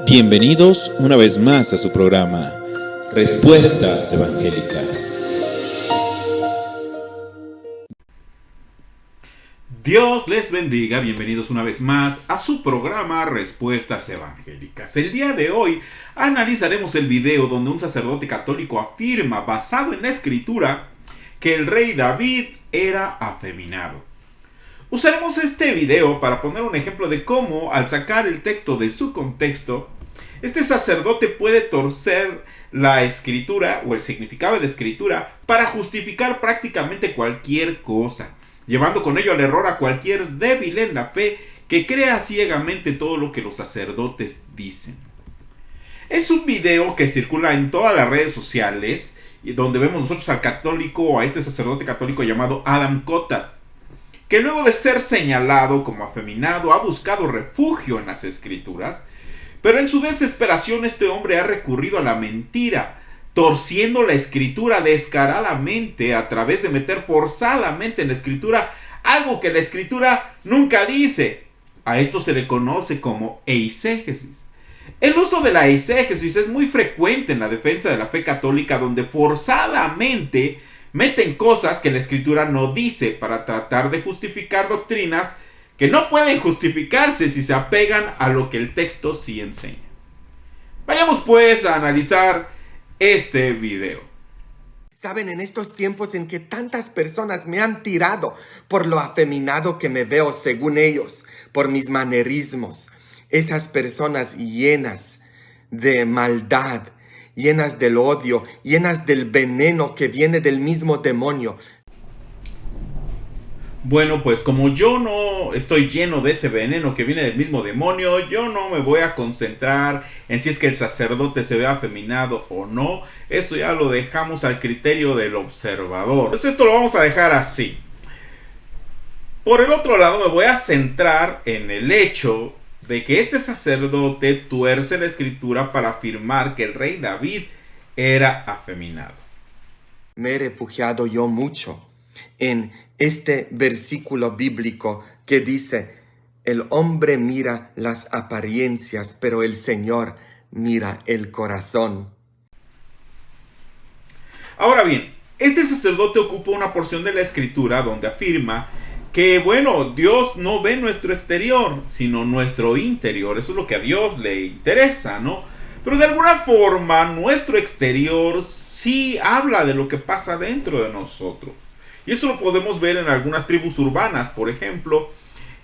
Bienvenidos una vez más a su programa, Respuestas Evangélicas. Dios les bendiga, bienvenidos una vez más a su programa Respuestas Evangélicas. El día de hoy analizaremos el video donde un sacerdote católico afirma, basado en la escritura, que el rey David era afeminado. Usaremos este video para poner un ejemplo de cómo, al sacar el texto de su contexto, este sacerdote puede torcer la escritura o el significado de la escritura para justificar prácticamente cualquier cosa, llevando con ello al error a cualquier débil en la fe que crea ciegamente todo lo que los sacerdotes dicen. Es un video que circula en todas las redes sociales, donde vemos nosotros al católico, a este sacerdote católico llamado Adam Cotas, que luego de ser señalado como afeminado ha buscado refugio en las escrituras, pero en su desesperación este hombre ha recurrido a la mentira, torciendo la escritura descaradamente a través de meter forzadamente en la escritura algo que la escritura nunca dice. A esto se le conoce como eisegesis. El uso de la eisegesis es muy frecuente en la defensa de la fe católica, donde forzadamente meten cosas que la escritura no dice para tratar de justificar doctrinas que no pueden justificarse si se apegan a lo que el texto sí enseña. Vayamos pues a analizar este video. Saben, en estos tiempos en que tantas personas me han tirado por lo afeminado que me veo según ellos, por mis manerismos, esas personas llenas de maldad, llenas del odio, llenas del veneno que viene del mismo demonio. Bueno, pues como yo no estoy lleno de ese veneno que viene del mismo demonio, yo no me voy a concentrar en si es que el sacerdote se ve afeminado o no. Eso ya lo dejamos al criterio del observador. Entonces esto lo vamos a dejar así. Por el otro lado, me voy a centrar en el hecho de que este sacerdote tuerce la escritura para afirmar que el rey David era afeminado. Me he refugiado yo mucho en este versículo bíblico que dice: el hombre mira las apariencias, pero el Señor mira el corazón. Ahora bien, este sacerdote ocupa una porción de la escritura donde afirma que, bueno, Dios no ve nuestro exterior, sino nuestro interior. Eso es lo que a Dios le interesa, ¿no? Pero de alguna forma, nuestro exterior sí habla de lo que pasa dentro de nosotros. Y eso lo podemos ver en algunas tribus urbanas, por ejemplo,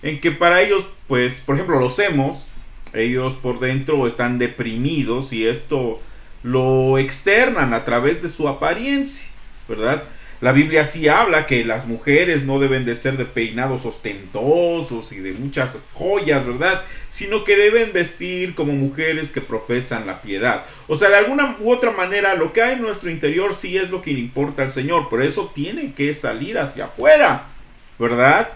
en que para ellos, pues, por ejemplo, los emos, ellos por dentro están deprimidos y esto lo externan a través de su apariencia, ¿verdad? La Biblia sí habla que las mujeres no deben de ser de peinados ostentosos y de muchas joyas, ¿verdad? Sino que deben vestir como mujeres que profesan la piedad. O sea, de alguna u otra manera, lo que hay en nuestro interior sí es lo que le importa al Señor. Por eso tiene que salir hacia afuera, ¿verdad?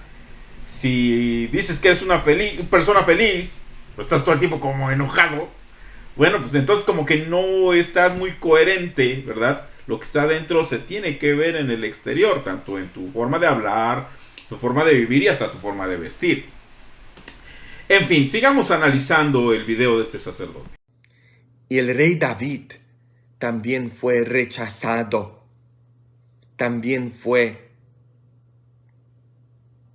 Si dices que eres una persona feliz, o estás todo el tiempo como enojado, bueno, pues entonces como que no estás muy coherente, ¿verdad? Lo que está dentro se tiene que ver en el exterior, tanto en tu forma de hablar, tu forma de vivir y hasta tu forma de vestir. En fin, sigamos analizando el video de este sacerdote. Y el rey David también fue rechazado, también fue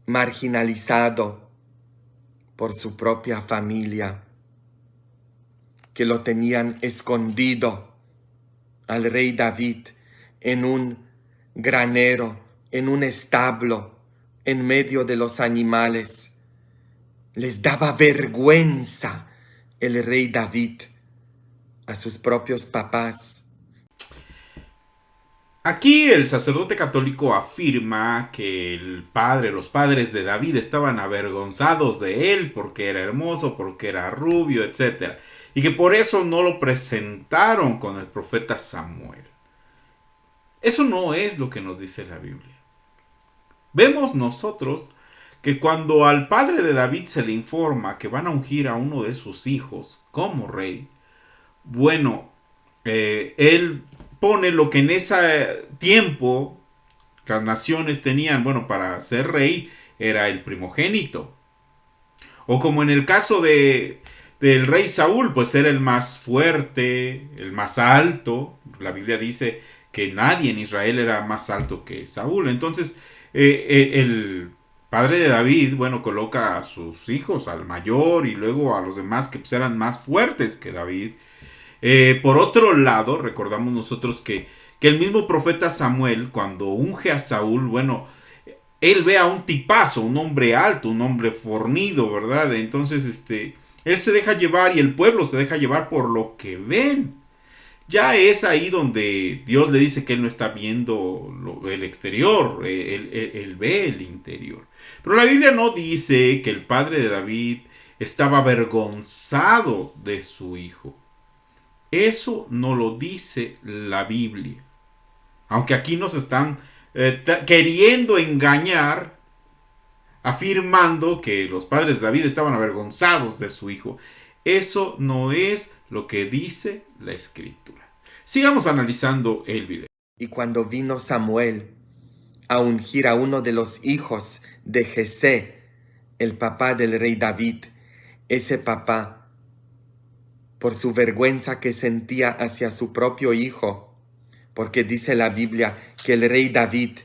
marginalizado por su propia familia, que lo tenían escondido al rey David en un granero, en un establo, en medio de los animales. Les daba vergüenza el rey David a sus propios papás. Aquí el sacerdote católico afirma que los padres de David estaban avergonzados de él porque era hermoso, porque era rubio, etc. Y que por eso no lo presentaron con el profeta Samuel. Eso no es lo que nos dice la Biblia. Vemos nosotros que cuando al padre de David se le informa que van a ungir a uno de sus hijos como rey, bueno, él pone lo que en ese tiempo las naciones tenían, bueno, para ser rey era el primogénito. O como en el caso de del rey Saúl, pues era el más fuerte, el más alto. La Biblia dice que nadie en Israel era más alto que Saúl. Entonces, el padre de David, bueno, coloca a sus hijos, al mayor y luego a los demás que pues, eran más fuertes que David. Por otro lado, recordamos nosotros que el mismo profeta Samuel, cuando unge a Saúl, bueno, él ve a un tipazo, un hombre alto, un hombre fornido, ¿verdad? Entonces, él se deja llevar y el pueblo se deja llevar por lo que ven. Ya es ahí donde Dios le dice que él no está viendo el exterior, él ve el interior. Pero la Biblia no dice que el padre de David estaba avergonzado de su hijo. Eso no lo dice la Biblia. Aunque aquí nos están queriendo engañar, afirmando que los padres de David estaban avergonzados de su hijo. Eso no es lo que dice la Escritura. Sigamos analizando el video. Y cuando vino Samuel a ungir a uno de los hijos de Jesé, el papá del rey David, ese papá, por su vergüenza que sentía hacia su propio hijo, porque dice la Biblia que el rey David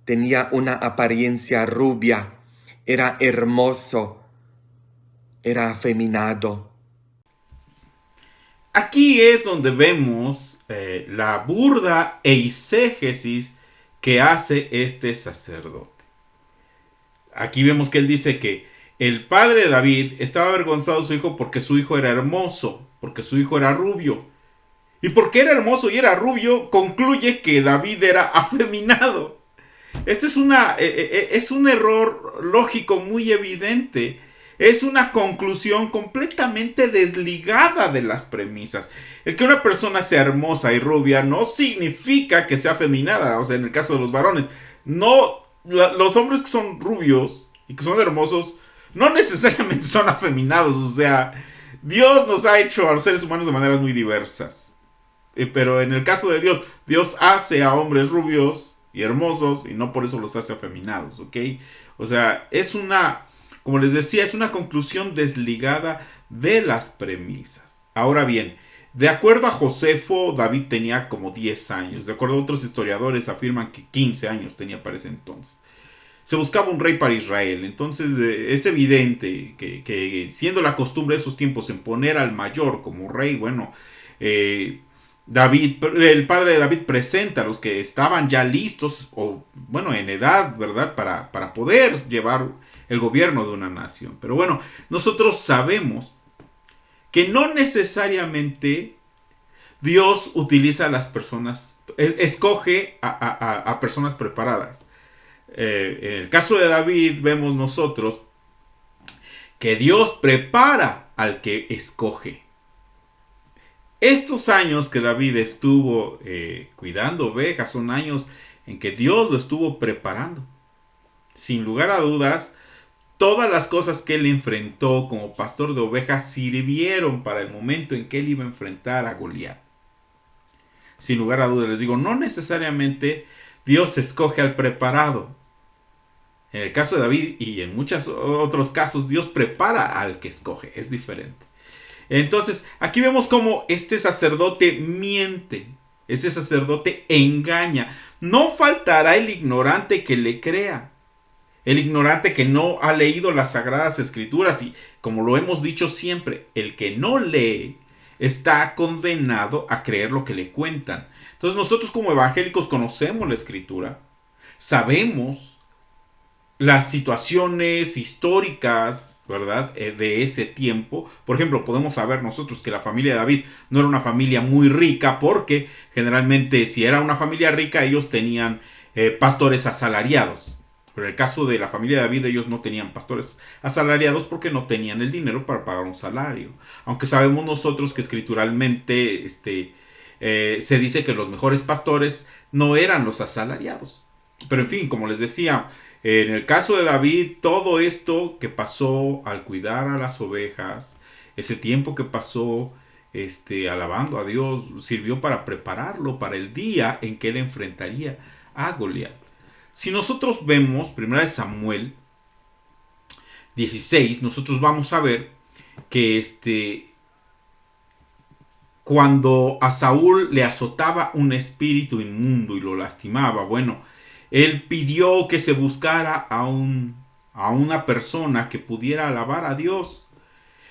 tenía una apariencia rubia, era hermoso, era afeminado. Aquí es donde vemos la burda eisegesis que hace este sacerdote. Aquí vemos que él dice que el padre de David estaba avergonzado de su hijo porque su hijo era hermoso, porque su hijo era rubio. Y porque era hermoso y era rubio, concluye que David era afeminado. Este es un error lógico muy evidente. Es una conclusión completamente desligada de las premisas. El que una persona sea hermosa y rubia no significa que sea afeminada. O sea, en el caso de los varones, no, los hombres que son rubios y que son hermosos no necesariamente son afeminados. O sea, Dios nos ha hecho a los seres humanos de maneras muy diversas. Pero en el caso de Dios, Dios hace a hombres rubios y hermosos y no por eso los hace afeminados, ¿ok? O sea, como les decía, es una conclusión desligada de las premisas. Ahora bien, de acuerdo a Josefo, David tenía como 10 años. De acuerdo a otros historiadores, afirman que 15 años tenía para ese entonces. Se buscaba un rey para Israel. Entonces es evidente que siendo la costumbre de esos tiempos en poner al mayor como rey, bueno, el padre de David presenta a los que estaban ya listos, o bueno, en edad, ¿verdad? Para poder llevar el gobierno de una nación. Pero bueno, nosotros sabemos que no necesariamente Dios utiliza a las personas, escoge a personas preparadas. En el caso de David vemos nosotros que Dios prepara al que escoge. Estos años que David estuvo cuidando ovejas son años en que Dios lo estuvo preparando. Sin lugar a dudas, todas las cosas que él enfrentó como pastor de ovejas sirvieron para el momento en que él iba a enfrentar a Goliat. Sin lugar a dudas, les digo, no necesariamente Dios escoge al preparado. En el caso de David y en muchos otros casos, Dios prepara al que escoge. Es diferente. Entonces, aquí vemos cómo este sacerdote miente. Ese sacerdote engaña. No faltará el ignorante que le crea. El ignorante que no ha leído las Sagradas Escrituras. Y como lo hemos dicho siempre, el que no lee está condenado a creer lo que le cuentan. Entonces nosotros como evangélicos conocemos la Escritura. Sabemos las situaciones históricas, ¿verdad? De ese tiempo. Por ejemplo, podemos saber nosotros que la familia de David no era una familia muy rica, porque generalmente si era una familia rica ellos tenían pastores asalariados. Pero en el caso de la familia de David, ellos no tenían pastores asalariados porque no tenían el dinero para pagar un salario. Aunque sabemos nosotros que escrituralmente se dice que los mejores pastores no eran los asalariados. Pero en fin, como les decía, en el caso de David, todo esto que pasó al cuidar a las ovejas, ese tiempo que pasó alabando a Dios, sirvió para prepararlo para el día en que él enfrentaría a Goliat. Si nosotros vemos 1 Samuel 16, nosotros vamos a ver que cuando a Saúl le azotaba un espíritu inmundo y lo lastimaba, bueno, él pidió que se buscara a una persona que pudiera alabar a Dios.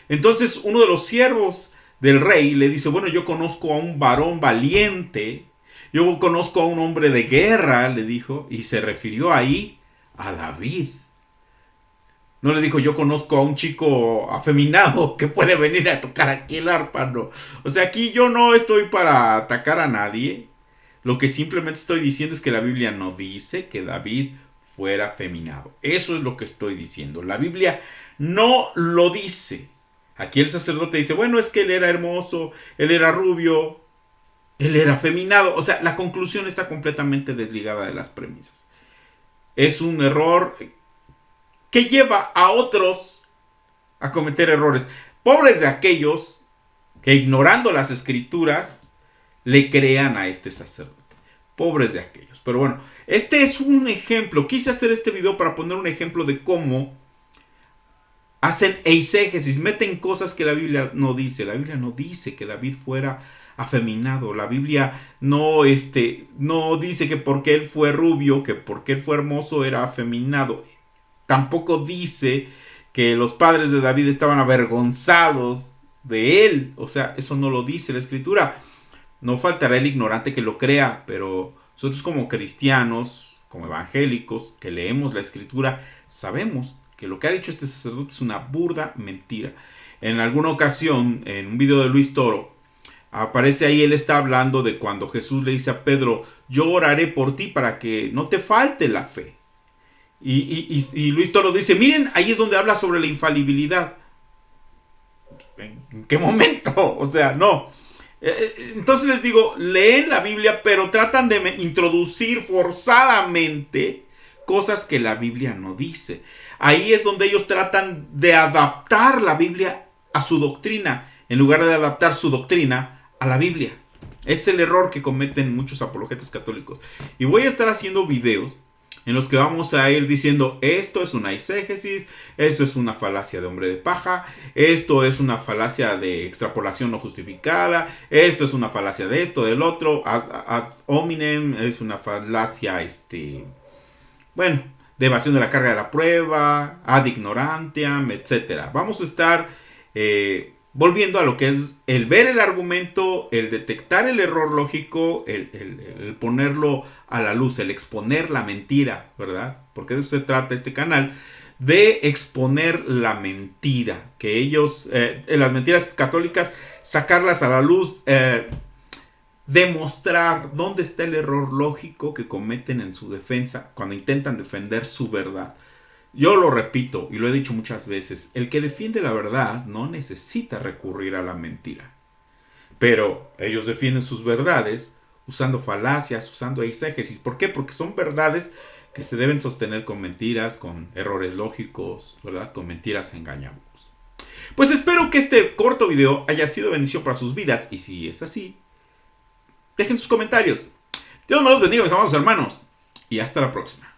Entonces uno de los siervos del rey le dice, bueno, yo conozco a un varón valiente, yo conozco a un hombre de guerra, le dijo, y se refirió ahí a David. No le dijo, yo conozco a un chico afeminado que puede venir a tocar aquí el arpa, no. O sea, aquí yo no estoy para atacar a nadie. Lo que simplemente estoy diciendo es que la Biblia no dice que David fuera afeminado. Eso es lo que estoy diciendo. La Biblia no lo dice. Aquí el sacerdote dice, bueno, es que él era hermoso, él era rubio, él era afeminado. O sea, la conclusión está completamente desligada de las premisas. Es un error que lleva a otros a cometer errores. Pobres de aquellos que, ignorando las escrituras, le crean a este sacerdote. Pobres de aquellos. Pero bueno, este es un ejemplo. Quise hacer este video para poner un ejemplo de cómo hacen eisegesis, meten cosas que la Biblia no dice. La Biblia no dice que David fuera afeminado. La Biblia no dice que porque él fue rubio, que porque él fue hermoso era afeminado. Tampoco dice que los padres de David estaban avergonzados de él. O sea, eso no lo dice la escritura. No faltará el ignorante que lo crea, pero nosotros como cristianos, como evangélicos, que leemos la escritura, sabemos que lo que ha dicho este sacerdote es una burda mentira. En alguna ocasión, en un video de Luis Toro, aparece ahí, él está hablando de cuando Jesús le dice a Pedro, yo oraré por ti para que no te falte la fe. Y Luis Toro dice, miren, ahí es donde habla sobre la infalibilidad. ¿En qué momento? O sea, no. Entonces les digo, leen la Biblia, pero tratan de introducir forzadamente cosas que la Biblia no dice. Ahí es donde ellos tratan de adaptar la Biblia a su doctrina, en lugar de adaptar su doctrina a la Biblia. Es el error que cometen muchos apologetas católicos. Y voy a estar haciendo videos en los que vamos a ir diciendo, esto es una eisegesis, esto es una falacia de hombre de paja, esto es una falacia de extrapolación no justificada, esto es una falacia de esto, del otro, ad hominem es una falacia, de evasión de la carga de la prueba, ad ignorantiam, etc. Vamos a estar volviendo a lo que es el ver el argumento, el detectar el error lógico, el ponerlo a la luz, el exponer la mentira, ¿verdad? Porque de eso se trata este canal, de exponer la mentira, que ellos, las mentiras católicas, sacarlas a la luz, demostrar dónde está el error lógico que cometen en su defensa cuando intentan defender su verdad. Yo lo repito y lo he dicho muchas veces, el que defiende la verdad no necesita recurrir a la mentira. Pero ellos defienden sus verdades usando falacias, usando eisegesis. ¿Por qué? Porque son verdades que se deben sostener con mentiras, con errores lógicos, ¿verdad? Con mentiras engañables. Pues espero que este corto video haya sido bendición para sus vidas. Y si es así, dejen sus comentarios. Dios me los bendiga, mis amados hermanos. Y hasta la próxima.